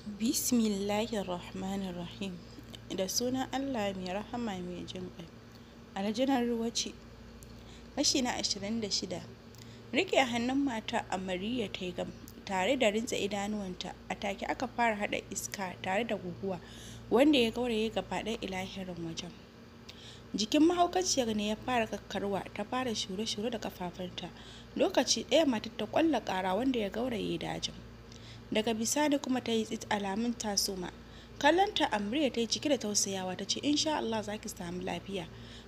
Bismillahirrahmanirrahim. Da sunan Allah mai rahama mai jin ƙai. Aljanar ruwace. Kashi na 26. Rike hannun mata Amariya ta yi gam tare da rintsa idanuwanta, a take aka fara haɗa iska tare da guguwa wanda ya gauraye gaba ɗaya ilahirin wajen. Jikin mahaukaciyar ne ya fara kakkarwa, ta fara shure-shure da kafafunta. Lokaci ɗaya matar ta ƙwalla ƙara wanda ya gauraye dajin. Daga bisani kuma ta yi tsit alamun tasoma. Kallonta Amriya ta yi cike da tausayawa, ta ce insha Allah za ki samu lafiya,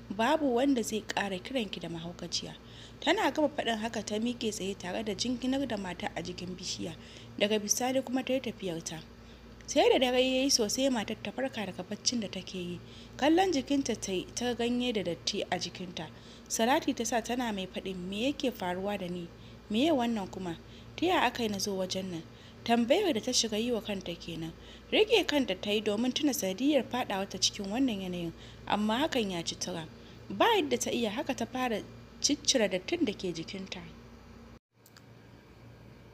babu wanda zai ƙara kiranki da mahaukaciya. Tana gama faɗin haka ta miƙe tsaye tare da jinginar da mata a jikin bishiya. Daga bisani kuma ta yi tafiyarta. Sai da dare ya yi sosai matar ta farka daga baccin da take yi. Kallon jikinta ta yi ta ganye da datti a jikinta. Salati ta sa tana mai faɗin me yake faruwa da ni? Meye wannan kuma? Ta yaya aka yi na zo wajen nan? Tambayar da ta shiga yi wa kanta kenan. Rage kanta ta yi domin tuna sanadiyyar faɗawa ta cikin wannan yanayin, amma hakan ya ci tura. Ba yadda ta iya, haka ta fara ciccire dattin da ke jikinta.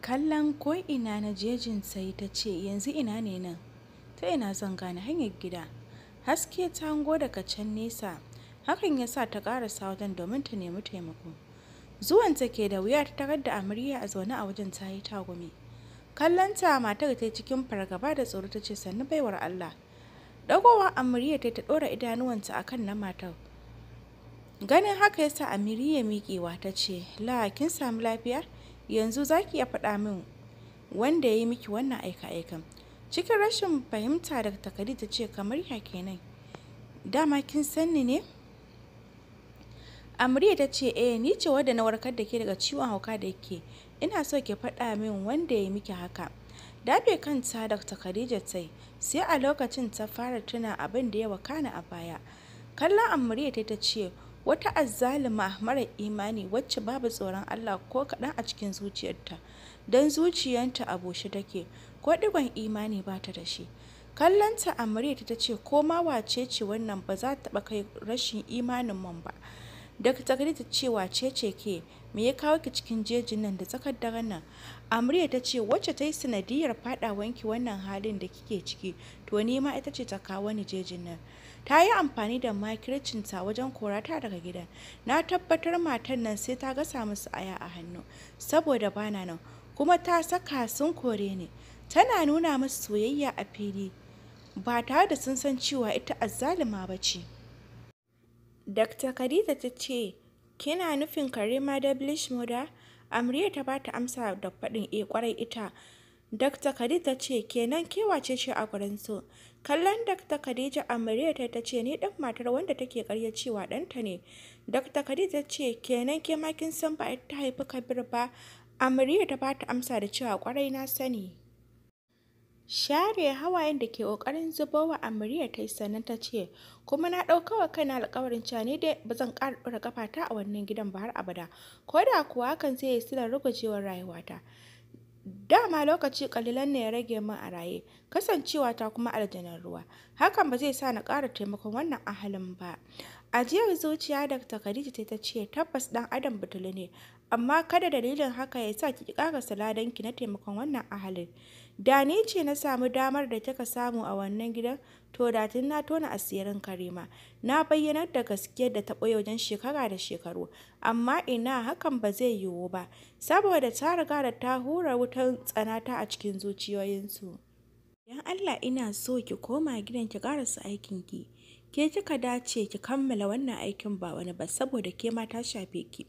Kallon ko'ina na jejin sai ta ce yanzu ina ne nan? Ta ina zan gane hanyar gida? Haske ta hango daga can nesa, hakan ya sa ta ƙarasa wajen domin ta nemi taimako. Zuwanta ke da wuya, ta tarar da Amarya a zaune a wajen ta yi tagumi. Kallonta matar ta cikin fargaba da tsoro ta ce sannu baiwar Allah. Dagowa Amarya ta ɗora idanuwanta akan na matar. Ganin haka ya sa Amarya miƙewa ta ce la kin samu lafiya? Yanzu za ki iya faɗa min wanda ya yi miki wannan aika-aikan. Cikin rashin fahimta da takali ta ce kamar ya kenan. Dama kin san ni ne? Amarya ta ce ni ce wadda na warkar da ke daga ciwon hauka da yake. Ina so ki faɗa min wanda ya miki haka. Dafe kanta Dr. Khadija ta yi, sai a lokacin ta fara tuna abin da ya wakana a baya. Kallon Amarya ta ce wata azzalima mara imani wacce babu tsoron Allah ko kaɗan a cikin zuciyarta, don zuciyarta a bushe take, ko ɗigon imani ba ta da shi. Kallonta Amarya ta ce ko ma wace ce wannan ba za ta taɓa kai rashin imanin man ba. Dr. Khadija ta ce wace ce ke? Me ya kawo ki cikin jejin nan da tsakar daren nan? Amarya ta ce wacce ta yi sanadiyar faɗawanki wannan halin da kike ciki, to ni ma ita ce ta kawo ni jejin nan. Ta yi amfani da makircinta wajen korata daga gidan. Na tabbatar matan nan sai ta gasa musu aya a hannu, saboda bana nan, kuma ta saka sun kore ni. Tana nuna musu soyayya a fili, ba tare da sun san cewa ita azzalima ba ce. Dr. Khadija ta ce, kina nufin Karima Devilish Mother? Amarya ta ba ta amsa da faɗin kwarai ita. Dr. Khadija ta ce, kenan ke wace ce a gurin su? Kallon Dr. Khadija Amarya ta ce, ni ɗan matar wanda take ƙarya cewa ɗanta ne. Dr. Khadija ta ce, kenan ke ma kin san ba ta haifi Kabir ba? Amarya ta ba ta amsa da cewa kwarai na sani. Share hawayen da ke ƙoƙarin zubowa Amarya ta yi sannan ta ce, kuma na ɗauka wa kaina alƙawarin cewa ni dai ba zan ƙara ɗora ƙafata a wannan gidan ba har abada, ko da kuwa hakan zai yi silar rugujewar rayuwata. Dama lokaci ƙalilan ne ya rage min a raye, kasancewa ta kuma aljanar ruwa, hakan ba zai sa na ƙara taimakon wannan ahalin ba. Ajiyar zuciya Dr. Khadija ta ce tabbas ɗan adam butulu ne, amma kada dalilin haka ya sa ki ƙarasa ladanki na taimakon wannan ahalin. Da ni ce na samu damar da kika samu a wannan gidan, to da tun na tona asirin Karima, na bayyanar da gaskiyar da ta ɓoye wajen shekara da shekaru, amma ina hakan ba zai yiwu ba, saboda ta riga da ta hura wutar tsanata a cikin zuciyoyinsu. Don Allah ina so ki koma gidan ki ƙarasa aikinki. Ke kika dace ki kammala wannan aikin ba wani ba, saboda ke ma ta shafe ki.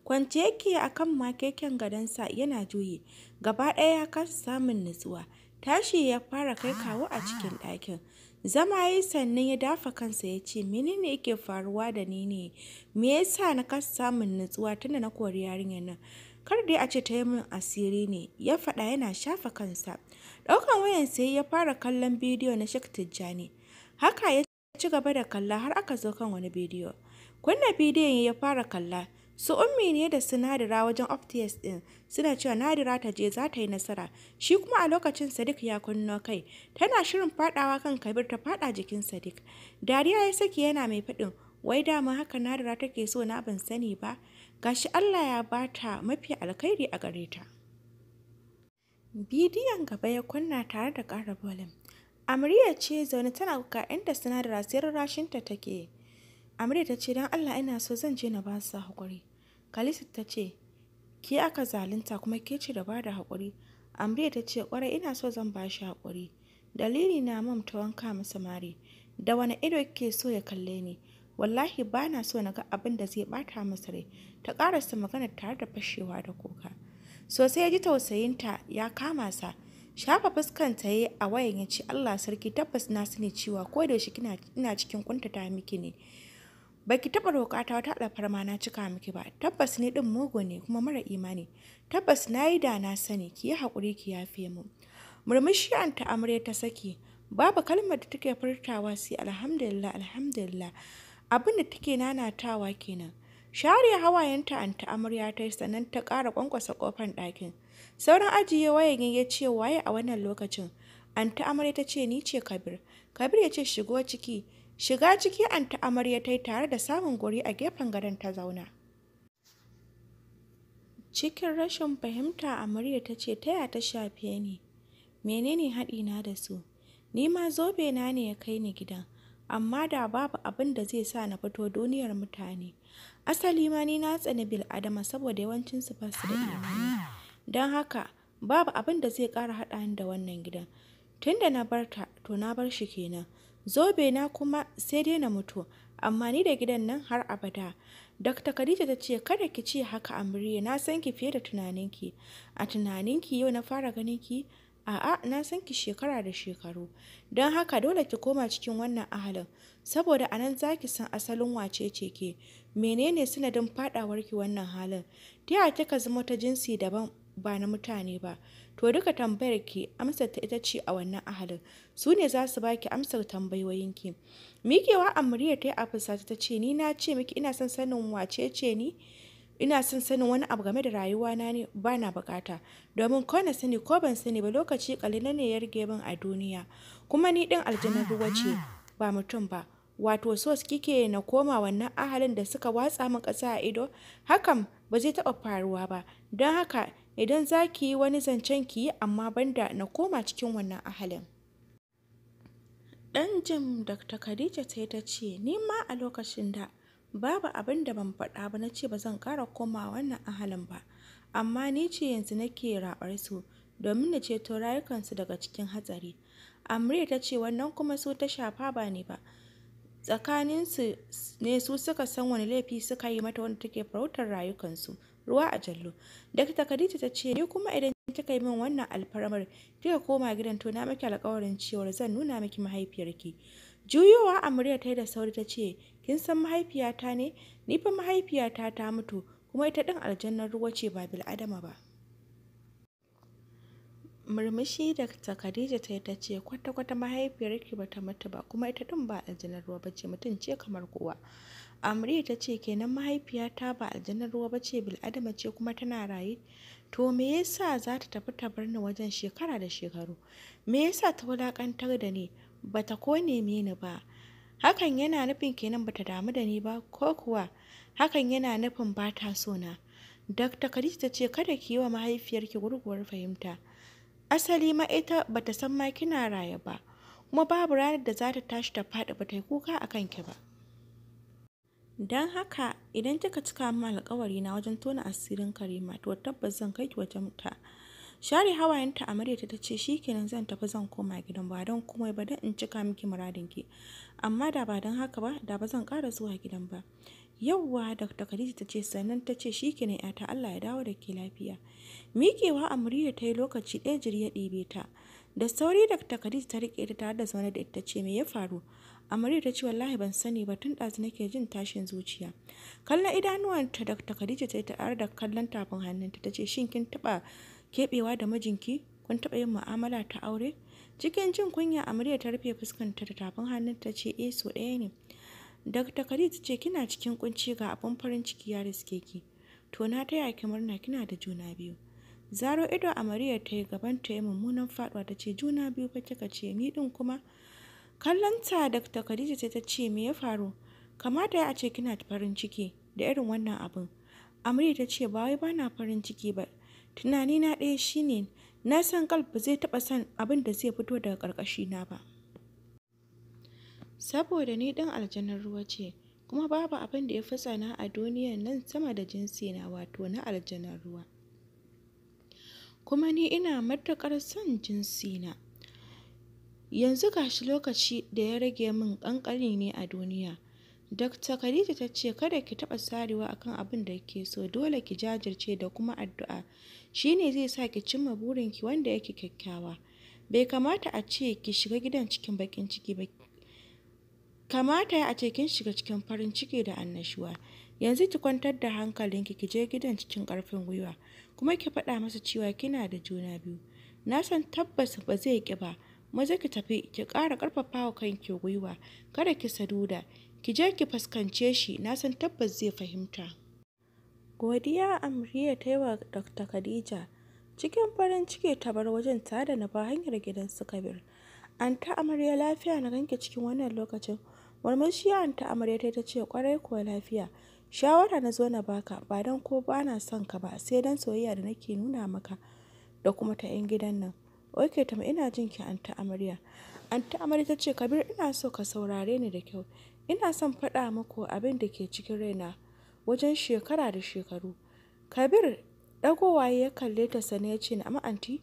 Kwance yake a kan makeken gadonsa yana juyi, gaba ɗaya ya kasa samun nutsuwa. Tashi ya fara kai kawo a cikin ɗakin. Zama yi sannan ya dafa kansa ya ce menene yake faruwa da ni ne? Me yasa na kasa samun nutsuwa tunda na kori yarinyar nan? Kar dai a ce ta yi min asiri ne, ya faɗa yana shafa kansa. Ɗaukan wayan sai ya fara kallon bidiyo na Sheikh Tijjani. Haka ya ci gaba da kalla har aka zo kan wani bidiyo. Kunna bidiyon ya fara kalla. Su ummi ne da su Nadira wajen upstairs din, suna cewa Nadira ta je za ta yi nasara. Shi kuma a lokacin Sadiq ya kunno kai, tana shirin fadawa kan Kabir ta fada jikin Sadiq. Dariya ya saki yana mai faɗin, wai dama haka Nadira take so na ban sani ba, gashi Allah ya bata mafi alkhairi a gare ta. Bidiyon gaba ya kunna tare da ƙara volume. Amarya ce zaune tana kuka inda sinadara sai rashinta take. Amarya ta ce don Allah ina so zan je na ba su haƙuri. Kalisa ta ce ke aka zalunta kuma ke ce da ba da haƙuri. Amarya ta ce ƙwarai ina so zan ba shi haƙuri. Dalili na mam ta wanka masa mari. Da wani ido ke so ya kalle ni. Wallahi ba na so na ga abin da zai ɓata masa rai. Ta ƙarasa magana tare da fashewa da kuka. Sosai ya ji tausayinta ya kama sa. Shafa fuskanta ya yi a wayan ya ce Allah sarki tabbas na sani cewa ko da yaushe ina cikin kuntata miki ne. Baki taɓa roƙata wata alfarma na cika miki ba. Tabbas ni ɗin mugu ne kuma mara imani. Tabbas na yi da na sani ki yi haƙuri ki yafe mu. Murmushi anta amarya ta saki. Babu kalmar da take furtawa sai alhamdulillah alhamdulillah. Abin da take nanatawa kenan. Share hawayenta anta amarya ta yi sannan ta ƙara ƙwanƙwasa ƙofar ɗakin. Sauran ajiye wayan ya ce waye a wannan lokacin. Anta amarya ta ce ni ce Kabir. Kabir ya ce shigo ciki. Shiga ciki anta amarya ta yi tare da samun guri a gefen gadon ta zauna. Cikin rashin fahimta amarya ta ce ta ya ta shafe ni. Menene haɗina da su? Ni ma zobe na ne ya kai ni gidan. Amma da babu abin da zai sa na fito duniyar mutane. Asali ma ni na tsani bil'adama saboda yawancinsu ba su da imani. Don haka babu abin da zai ƙara haɗa ni da wannan gidan. Tunda na bar ta to na bar shi kenan. Zobe na kuma sai dai na mutu. Amma ni da gidan nan har abada. Dr. Khadija ta ce kada ki ce haka Amarya na san ki fiye da tunaninki. A tunaninki yau na fara ganin ki? A'a na san ki shekara da shekaru. Don haka dole ki koma cikin wannan ahalin. Saboda a nan za ki san asalin wace ce ke. Menene sanadin faɗawarki wannan halin? Ta yaya kika zama ta jinsi daban ba na mutane ba? To duka tambayar ki amsar ta ita ce a wannan ahalin. Su ne za su baki amsar tambayoyinki. Mikewa Amarya ta yi a fusata ta ce ni na ce miki ina son sanin wace ce ni? Ina son sanin wani abu game da rayuwana ne ba na bukata. Domin ko na sani ko ban sani ba lokaci kalilan ne ya rage min a duniya. Kuma ni din aljanar ruwa ce ba mutum ba. Wato sos kike na koma wannan ahalin da suka watsa min ƙasa a ido? Hakan ba zai taɓa faruwa ba. Don haka idan za ki yi wani zancen ki yi amma banda na koma cikin wannan ahalin. Ɗan jim Dr. Khadija ta ce ni ma a lokacin da babu abin da ban faɗa ba na ce ba zan ƙara koma wannan ahalin ba. Amma ni ce yanzu nake raɓar su domin na ceto rayukansu daga cikin hatsari. Amriya ta ce wannan kuma su ta shafa ba ne ba. Tsakaninsu ne su suka san wani laifi suka yi mata wanda take farautar rayukansu. Ruwa a jallo. Dr. Khadija ta ce ni kuma idan kika yi min wannan alfarmar kika koma gidan to na miki alƙawarin cewar zan nuna miki mahaifiyarki. Juyowa Amarya ta yi da sauri ta ce kin san mahaifiyata ne? Ni fa mahaifiyata ta mutu kuma ita ɗin aljannar ruwa ce ba bil'adama ba. Murmushi Dr. Khadija ta ce kwata-kwata mahaifiyarki ba ta mutu ba kuma ita ɗin ba aljannar ruwa ba ce mutum ce kamar kowa. Amarya ta ce kenan mahaifiyata ba aljannar ruwa ba ce bil'adama ce kuma tana raye. To me yasa za ta tafi ta bar ni wajen shekara da shekaru? Me yasa ta wulaƙantar da ni? Ba ta ko neme ni ba. Hakan yana nufin kenan ba ta damu da ni ba ko kuwa hakan yana nufin ba ta so na. Dr. Khadija ta ce kada ki yi wa mahaifiyarki gurguwar fahimta. Asali ma ita ba ta san ma kina raye ba. Kuma babu ranar da za ta tashi ta faɗi ba ta yi kuka a kanki ba. Don haka idan kika cika min alƙawari na wajen tona asirin Karima to tabbas zan kai ki wajen ta. Share hawayenta Amarya ta ce shikenan zan tafi zan koma gidan ba don komai ba don in cika miki muradinki. Amma da ba don haka ba da ba zan ƙara zuwa gidan ba. Yauwa Dr. Khadija ta ce sannan ta ce shikenan yata Allah ya dawo da ke lafiya. Miƙewa Amarya ta yi lokaci ɗaya jiri ya ɗebe ta. Da sauri Dr. Khadija ta riƙe ta tare da zaune da ita ce me ya faru? Amarya ta ce wallahi ban sani ba tun ɗazu nake jin tashin zuciya. Kallon idanuwanta Dr. Khadija ta yi tare da kallon tafin hannunta ta ce shin kin taɓa keɓewa da mijinki? Kun taɓa yin mu'amala ta aure? Cikin jin kunya Amarya ta rufe fuskanta da tafin hannunta ta ce so ɗaya ne. Dr. Khadija ce kina cikin kunci ga abin farin ciki ya riske ki. To na taya ki murna kina da juna biyu. Zaro ido Amarya ta yi gaban ta yi mummunan faɗuwa ta ce juna biyu fa kika ce ni ɗin kuma. Kallonta Dr. Khadija ta ce me ya faru? Kamata ya ce kina farin ciki da irin wannan abin. Amarya ta ce ba wai bana farin ciki ba. Tunani na ɗaya shine Na san kalb ba zai taɓa son abin da zai fito daga ƙarƙashina ba. Saboda ni ɗin aljanar ruwa ce, kuma babu abin da ya fi tsana a duniyan nan sama da jinsina wato na aljanar ruwa. Kuma ni ina matuƙar son jinsina. Yanzu gashi lokaci da ya rage min ƙanƙani ne a duniya. Dr. Khadija ta ce kada ki taɓa sarewa akan abin da kike so, dole ki jajirce da kuma addu'a. Shi ne zai sa ki cimma burinki wanda yake kyakkyawa. Bai kamata a ce ki shiga gidan cikin baƙin ciki ba. Kamata a ce kin shiga cikin farin ciki da annashuwa. Yanzu ki kwantar da hankalinki ki je gidan cikin ƙarfin gwiwa, kuma ki faɗa masa cewa kina da juna biyu. Na san tabbas ba zai ƙi ba. Maza ki tafi ki ƙara ƙarfafa wa kanki gwiwa, kada ki saduda. Ki je ki fuskance shi, na san tabbas zai fahimta. Godiya Amriya ta yi wa Dr. Khadija. Cikin farin ciki ta bar wajen tare da nufa hanyar gidan su Kabir. Anta Amarya lafiya na ganki cikin wannan lokacin. Murmushi Anta Amarya ta ce kwarai kuwa lafiya. Shawara na zo na baka ba don ko ba na son ka ba sai don soyayya da nake nuna maka da kuma ta 'yan gidan nan. Oke Tama, ina jin ki Anta Amarya. Anta Amarya ta ce Kabir ina so ka saurare ni da kyau. Ina son faɗa muku abin da ke cikin raina wajen shekara da shekaru. Kabir ɗagowaye ya kalle ta sane ya ce na'am anti.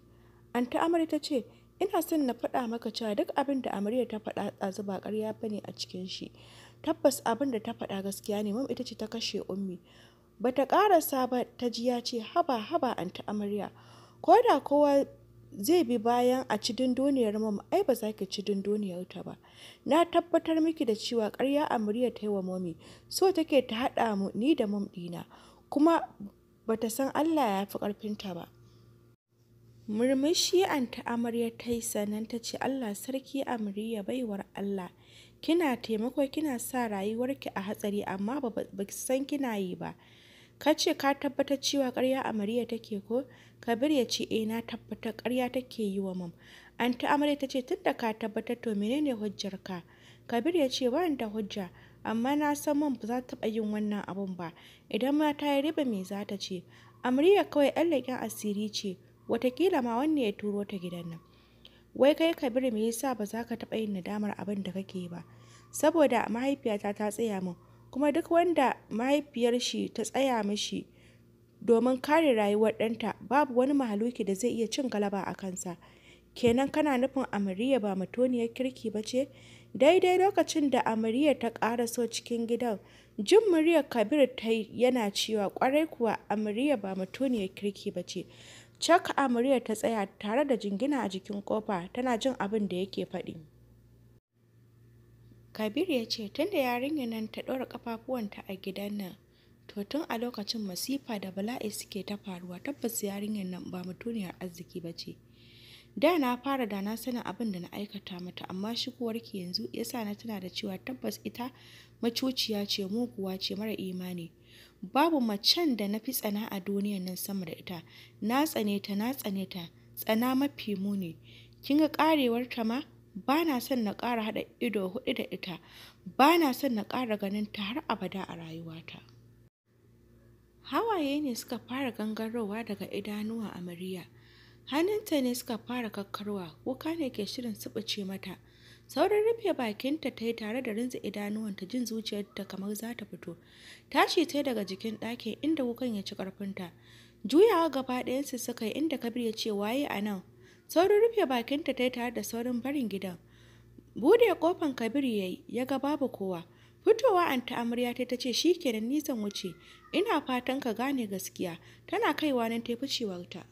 Anta Amarya ta ce ina son na faɗa maka cewa duk abin da Amarya ta faɗa ɗazu ba ƙarya bane a cikin shi. Tabbas abin da ta faɗa gaskiya ne, mam ita ce ta kashe ummi. Bata ƙarasa ba ta ji ya ce haba Anta Amarya. Ko da kowa zai bi bayan a ci dunduniyar mam, ai ba za ki ci dunduniyar ta ba. Na tabbatar miki da cewa ƙarya Amarya ta yi wa mami, so take ta haɗa mu ni da mam ɗina, kuma bata san Allah ya fi ƙarfinta ba. Murmushi Anta Amarya ta yi sannan ta ce Allah sarki Amarya baiwar Allah. Kina taimako kina sa rayuwarki a hatsari amma ba ki san kina yi ba. Ka ce ka tabbatar cewa ƙarya Amarya take ko? Kabir ya ce na tabbatar ƙarya take yi wa mam. Anta Amarya ta ce tunda ka tabbatar to menene hujjarka? Kabir ya ce ba da hujja, amma na san mam ba za ta taɓa yin wannan abun ba. Idan ma ta yi riba me za ta ce? Amarya kawai ɗan leƙen asiri ce, watakila ma wanne ya turo ta gidan nan. Wai kai Kabir me yasa ba za ka taɓa yin nadamar abin da kake yi ba? Saboda mahaifiyata ta tsaya min, kuma duk wanda mahaifiyar shi ta tsaya mishi domin kare rayuwar ɗanta babu wani mahaluki da zai iya cin galaba a kansa. Kenan kana nufin Amarya ba mutuniyar kirki ba ce? Daidai lokacin da Amarya ta ƙaraso cikin gidan, jin muryar Kabir ta yana cewa ƙwarai kuwa Amarya ba mutuniyar kirki ba ce. Cak Amarya ta tsaya tare da jingina a jikin ƙofa tana jin abin da yake faɗi. Kabir ya ce tunda yarinyar nan ta ɗora ƙafafuwanta a gidan nan, to tun a lokacin masifa da bala'i suke ta faruwa, tabbas yarinyar nan ba mutuniyar arziki ba ce. Da na fara da na sanin abin da na aikata mata, amma shigowarki yanzu yasa na tuna da cewa tabbas ita macuciya ce, muguwa ce, mara imani. Babu macen da na fi tsana a duniyar nan sama da ita. Na tsane ta, tsana mafi muni. Kin ga karewar ta ma? Ba na son na ƙara haɗa ido huɗu da ita. Ba na son na ƙara ganin ta har abada a rayuwata. Hawaye ne suka fara gangarowa daga idanuwa Amarya. Hannunta ne suka fara kakkarwa, kuka ne ke shirin suɓuce mata. Saurin rufe bakinta ta yi tare da rinza idanuwanta, jin zuciyarta kamar za ta fito. Tashi ta daga jikin ɗakin inda wukan ya ci ƙarfinta. Juyawa gaba ɗayansu suka yi inda Kabir ya ce waye a nan. Saurin rufe bakinta ta yi tare da saurin barin gidan. Bude kofan Kabir ya yi, ya ga babu kowa. Fitowa Anta Amarya ta ce shikenan ni zan wuce. Ina fatan ka gane gaskiya. Tana kaiwa nan ta ficewarta.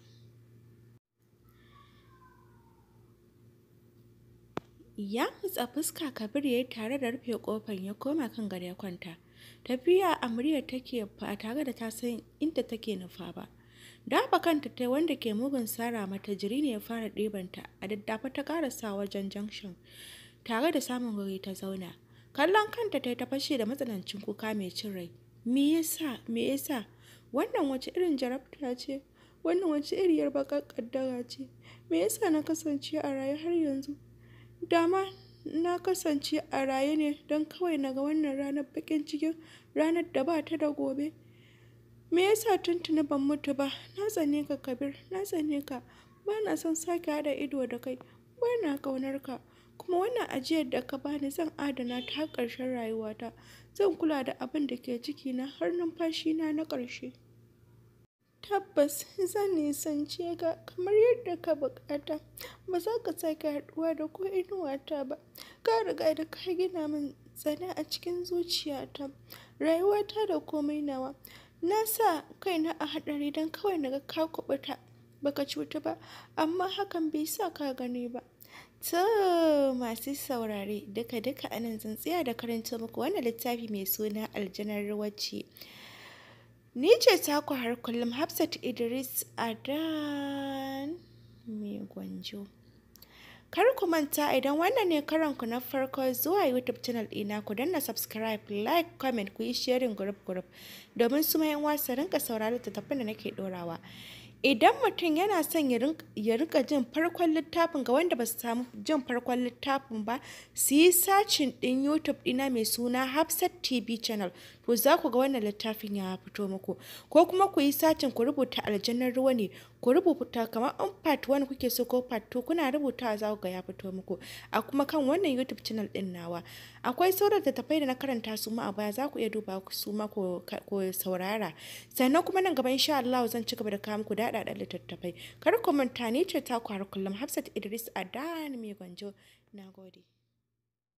Ya mutsa fuska Kabir ya yi tare da rufe kofar ya koma kan gado ya kwanta. Tafiya Amarya take ba tare da ta san inda take nufa ba. Dafa kanta ta wanda ke mugun sara mata, jiri ne ya fara ɗebanta, a daddafa ta karasa wajen junction tare da samun wuri ta zauna. Kallon kanta ta fashe da matsanancin kuka mai cin rai. Me yasa? Wannan wace irin jarabta ce? Wannan wace iriyar baƙar ƙaddara ce? Me yasa na kasance a raye har yanzu? Dama na kasance a raye ne don kawai na ga wannan ranar baƙin cikin, ranar da ba ta da gobe. Me yasa tuntuni ban mutu ba? Na tsane ka Kabir, na tsane ka. ba na son sake haɗa ido da kai, ba na ƙaunar ka. Kuma wannan ajiyar da ka bani zan adana ta har ƙarshen rayuwata. Zan kula da abin da ke cikina har numfashina na ƙarshe. Tabbas zan nisance ka kamar yadda ka buƙata. Ba za ka sake haɗuwa da ko inuwata ba. Ka riga da ka gina min tsana a cikin zuciyata, rayuwata da komai nawa. Na sa kaina a haɗari don kawai naga ka kuɓuta baka cutu ba, amma hakan bai sa ka gani ba. To masu saurare, duka anan zan tsaya da karanta muku wannan littafi mai suna aljanar ruwace. Ni ce taku har kullum Hafsat Idris Adan mai gwanjo. Kar ku manta idan wannan ne karanku na farko zuwa YouTube channel ɗina, ku danna subscribe, like, comment, ku yi sharing group domin su ma 'yan wasu rinka saurari littattafan da nake ɗorawa. Idan mutum yana son ya rika jin farkon littafin, ga wanda ba su samu jin farkon littafin ba, su yi sacin ɗin YouTube ɗina mai suna Hafsat TV channel, to za ku ga wannan littafin ya fito muku. Ko kuma ku yi sacin ku rubuta aljanar ruwa ne, ku rubuta kamar in part 1 kuke so ko part 2, kuna rubutawa za ku ga ya fito muku. A kuma kan wannan YouTube channel ɗin nawa akwai sauran littattafai da na karanta su ma a baya, za ku iya duba su ma ku saurara. Sannan kuma nan gaba insha Allah zan ci gaba da kawo muku daɗaɗɗen littattafai. Kar ku manta, ni ce taku har kullum Hafsat Idris Adan mai gwanjo. Na gode.